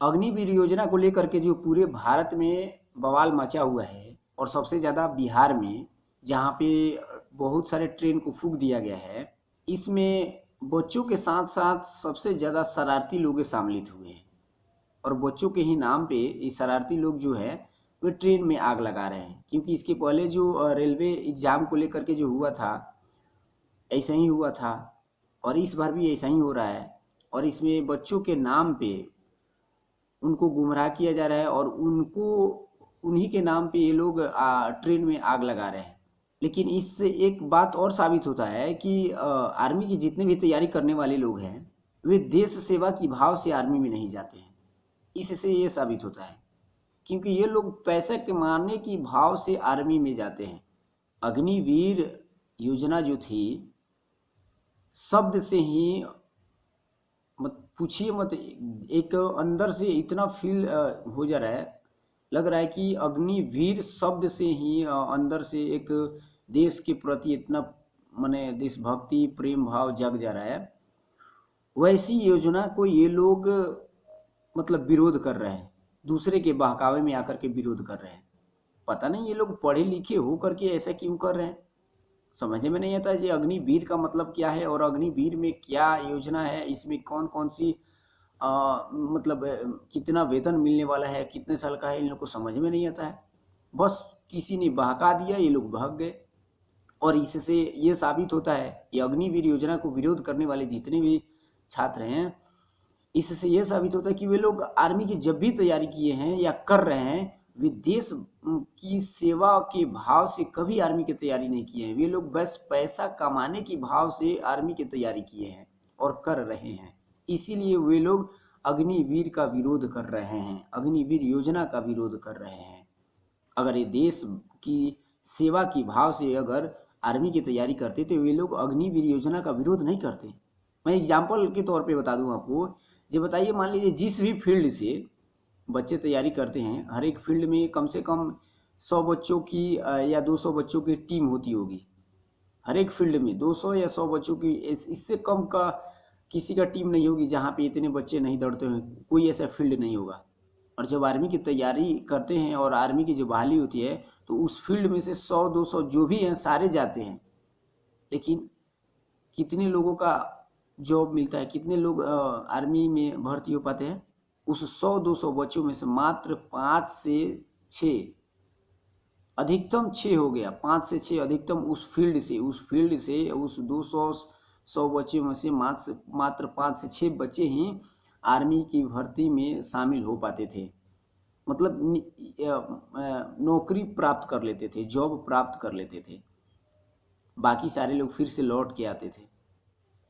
अग्निवीर योजना को लेकर के जो पूरे भारत में बवाल मचा हुआ है और सबसे ज़्यादा बिहार में, जहाँ पे बहुत सारे ट्रेन को फूंक दिया गया है, इसमें बच्चों के साथ साथ सबसे ज़्यादा शरारती लोग सम्मिलित हुए हैं। और बच्चों के ही नाम पे ये शरारती लोग जो है वे ट्रेन में आग लगा रहे हैं। क्योंकि इसके पहले जो रेलवे एग्ज़ाम को लेकर के जो हुआ था, ऐसा ही हुआ था और इस बार भी ऐसा ही हो रहा है। और इसमें बच्चों के नाम पे उनको गुमराह किया जा रहा है और उनको उन्हीं के नाम पे ये लोग ट्रेन में आग लगा रहे हैं। लेकिन इससे एक बात और साबित होता है कि आर्मी की जितने भी तैयारी करने वाले लोग हैं वे देश सेवा की भाव से आर्मी में नहीं जाते हैं। इससे ये साबित होता है क्योंकि ये लोग पैसे कमाने की भाव से आर्मी में जाते हैं। अग्निवीर योजना जो थी, शब्द से ही मत पूछिए मत, एक अंदर से इतना फील हो जा रहा है, लग रहा है कि अग्निवीर शब्द से ही अंदर से एक देश के प्रति इतना माने देशभक्ति प्रेम भाव जग जा रहा है। वैसी योजना को ये लोग मतलब विरोध कर रहे हैं, दूसरे के बहकावे में आकर के विरोध कर रहे हैं। पता नहीं ये लोग पढ़े लिखे हो करके ऐसा क्यों कर रहे हैं, समझ में नहीं आता। ये अग्निवीर का मतलब क्या है और अग्निवीर में क्या योजना है, इसमें कौन कौन सी मतलब कितना वेतन मिलने वाला है, कितने साल का है, इन लोग को समझ में नहीं आता है। बस किसी ने बहका दिया, ये लोग भाग गए। और इससे ये साबित होता है, ये अग्निवीर योजना को विरोध करने वाले जितने भी छात्र हैं, इससे ये साबित होता है कि वे लोग आर्मी की जब भी तैयारी किए हैं या कर रहे हैं, वे देश की सेवा के भाव से कभी आर्मी की तैयारी नहीं किए हैं। वे लोग बस पैसा कमाने की भाव से आर्मी की तैयारी किए हैं और कर रहे हैं। इसीलिए वे लोग अग्निवीर का विरोध कर रहे हैं, अग्निवीर योजना का विरोध कर रहे हैं। अगर ये देश की सेवा की भाव से अगर आर्मी की तैयारी करते तो वे लोग अग्निवीर योजना का विरोध नहीं करते। मैं एग्जाम्पल के तौर पे बता दूं आपको। ये बताइए, मान लीजिए जिस भी फील्ड से बच्चे तैयारी करते हैं, हर एक फील्ड में कम से कम 100 बच्चों की या 200 बच्चों की टीम होती होगी। हर एक फील्ड में 200 या 100 बच्चों की, इससे कम का किसी का टीम नहीं होगी जहाँ पे इतने बच्चे नहीं दौड़ते हैं। कोई ऐसा फील्ड नहीं होगा। और जब आर्मी की तैयारी करते हैं और आर्मी की जो बहाली होती है, तो उस फील्ड में से 100-200 जो भी हैं सारे जाते हैं। लेकिन कितने लोगों का जॉब मिलता है, कितने लोग आर्मी में भर्ती हो पाते हैं? उस 100-200 बच्चों में से मात्र 5 से 6, अधिकतम 6 हो गया, 5 से 6 अधिकतम उस फील्ड से उस 200 बच्चों में से मात्र 5 से 6 बच्चे ही आर्मी की भर्ती में शामिल हो पाते थे। मतलब नौकरी प्राप्त कर लेते थे, जॉब प्राप्त कर लेते थे। बाकी सारे लोग फिर से लौट के आते थे।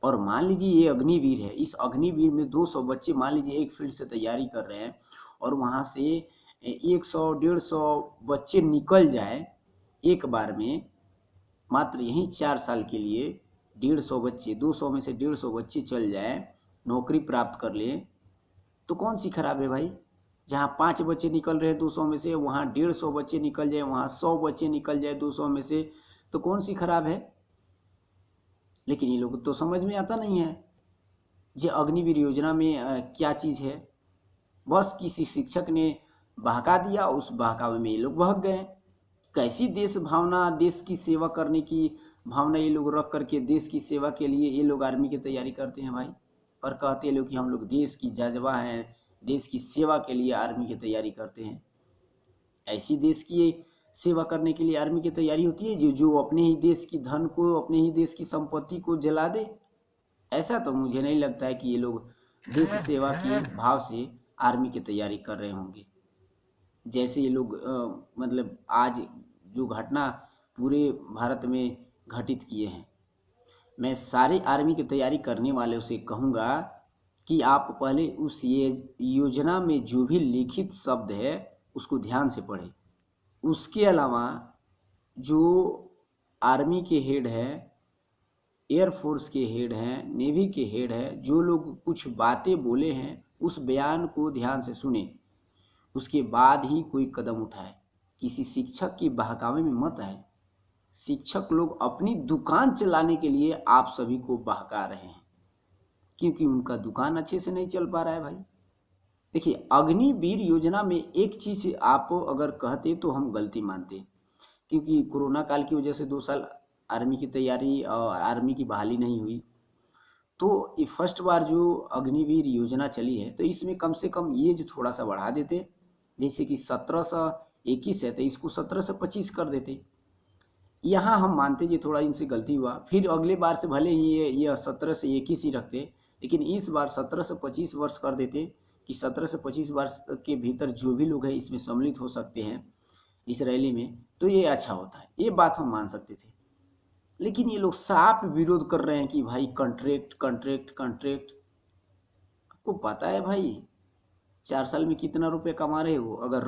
और मान लीजिए ये अग्निवीर है, इस अग्निवीर में 200 बच्चे मान लीजिए एक फील्ड से तैयारी कर रहे हैं और वहाँ से 100-150 बच्चे निकल जाए एक बार में, मात्र यही 4 साल के लिए 150 बच्चे, 200 में से 150 बच्चे चल जाए, नौकरी प्राप्त कर ले, तो कौन सी खराब है भाई? जहाँ 5 बच्चे निकल रहे हैं 200 में से, वहाँ 150 बच्चे निकल जाए, वहाँ 100 बच्चे निकल जाए 200 में से, तो कौन सी खराब है? लेकिन ये लोग तो समझ में आता नहीं है ये अग्निवीर योजना में क्या चीज़ है। बस किसी शिक्षक ने बहका दिया, उस बहकावे में ये लोग बहक गए। कैसी देश भावना, देश की सेवा करने की भावना ये लोग रख करके देश की सेवा के लिए ये लोग आर्मी की तैयारी करते हैं भाई। और कहते हैं लोग कि हम लोग देश की जज्बा हैं, देश की सेवा के लिए आर्मी की तैयारी करते हैं। ऐसी देश की सेवा करने के लिए आर्मी की तैयारी होती है जो अपने ही देश की धन को, अपने ही देश की संपत्ति को जला दे? ऐसा तो मुझे नहीं लगता है कि ये लोग देश सेवा के भाव से आर्मी की तैयारी कर रहे होंगे। जैसे ये लोग मतलब आज जो घटना पूरे भारत में घटित किए हैं, मैं सारे आर्मी की तैयारी करने वालों से कहूँगा कि आप पहले उस योजना में जो भी लिखित शब्द है उसको ध्यान से पढ़ें। उसके अलावा जो आर्मी के हेड है, एयरफोर्स के हेड हैं, नेवी के हेड है, जो लोग कुछ बातें बोले हैं उस बयान को ध्यान से सुने, उसके बाद ही कोई कदम उठाए। किसी शिक्षक की बहकावे में मत आए। शिक्षक लोग अपनी दुकान चलाने के लिए आप सभी को बहका रहे हैं, क्योंकि उनका दुकान अच्छे से नहीं चल पा रहा है भाई। देखिए, अग्निवीर योजना में एक चीज़ आप अगर कहते तो हम गलती मानते, क्योंकि कोरोना काल की वजह से 2 साल आर्मी की तैयारी और आर्मी की बहाली नहीं हुई। तो ये फर्स्ट बार जो अग्निवीर योजना चली है, तो इसमें कम से कम एज थोड़ा सा बढ़ा देते। जैसे कि 17 से 21 है तो इसको 17 से 25 कर देते। यहाँ हम मानते ये थोड़ा इनसे गलती हुआ। फिर अगले बार से भले ही ये 17 से 21 ही रखते, लेकिन इस बार 17 से 25 वर्ष कर देते कि 17 से 25 वर्ष के भीतर जो भी लोग हैं इसमें सम्मिलित हो सकते हैं इस रैली में, तो ये अच्छा होता है। ये बात हम मान सकते थे। लेकिन ये लोग साफ विरोध कर रहे हैं कि भाई कॉन्ट्रैक्ट कॉन्ट्रैक्ट कॉन्ट्रैक्ट। आपको पता है भाई 4 साल में कितना रुपये कमा रहे हो? अगर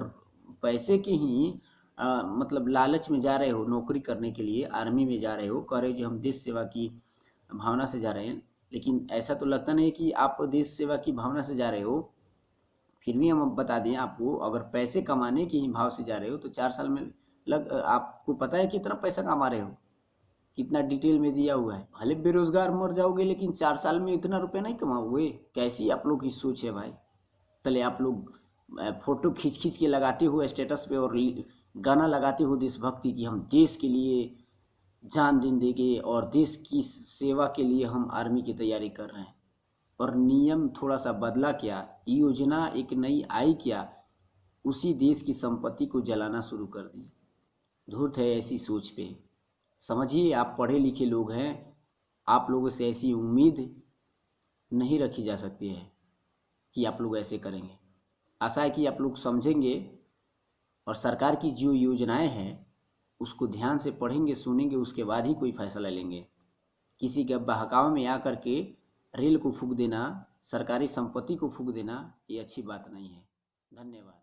पैसे के ही मतलब लालच में जा रहे हो, नौकरी करने के लिए आर्मी में जा रहे हो, कह रहे हो कि हम देश सेवा की भावना से जा रहे हैं, लेकिन ऐसा तो लगता नहीं कि आप देश सेवा की भावना से जा रहे हो। फिर भी हम बता दें आपको, अगर पैसे कमाने के ही भाव से जा रहे हो तो 4 साल में आपको पता है कितना पैसा कमा रहे हो, कितना डिटेल में दिया हुआ है। भले बेरोजगार मर जाओगे लेकिन 4 साल में इतना रुपये नहीं कमाओगे। कैसी आप लोग की सोच है भाई? पहले आप लोग फोटो खींच खींच के लगाते हो स्टेटस पे और गाना लगाते हो देशभक्ति की, हम देश के लिए जान दे देंगे और देश की सेवा के लिए हम आर्मी की तैयारी कर रहे हैं। और नियम थोड़ा सा बदला क्या, योजना एक नई आई क्या, उसी देश की संपत्ति को जलाना शुरू कर दी। धूर्त है ऐसी सोच पे। समझिए, आप पढ़े लिखे लोग हैं, आप लोगों से ऐसी उम्मीद नहीं रखी जा सकती है कि आप लोग ऐसे करेंगे। आशा है कि आप लोग समझेंगे और सरकार की जो योजनाएं हैं उसको ध्यान से पढ़ेंगे, सुनेंगे, उसके बाद ही कोई फैसला लेंगे। किसी के बहकावे में आकर के रेल को फूंक देना, सरकारी संपत्ति को फूंक देना, ये अच्छी बात नहीं है। धन्यवाद।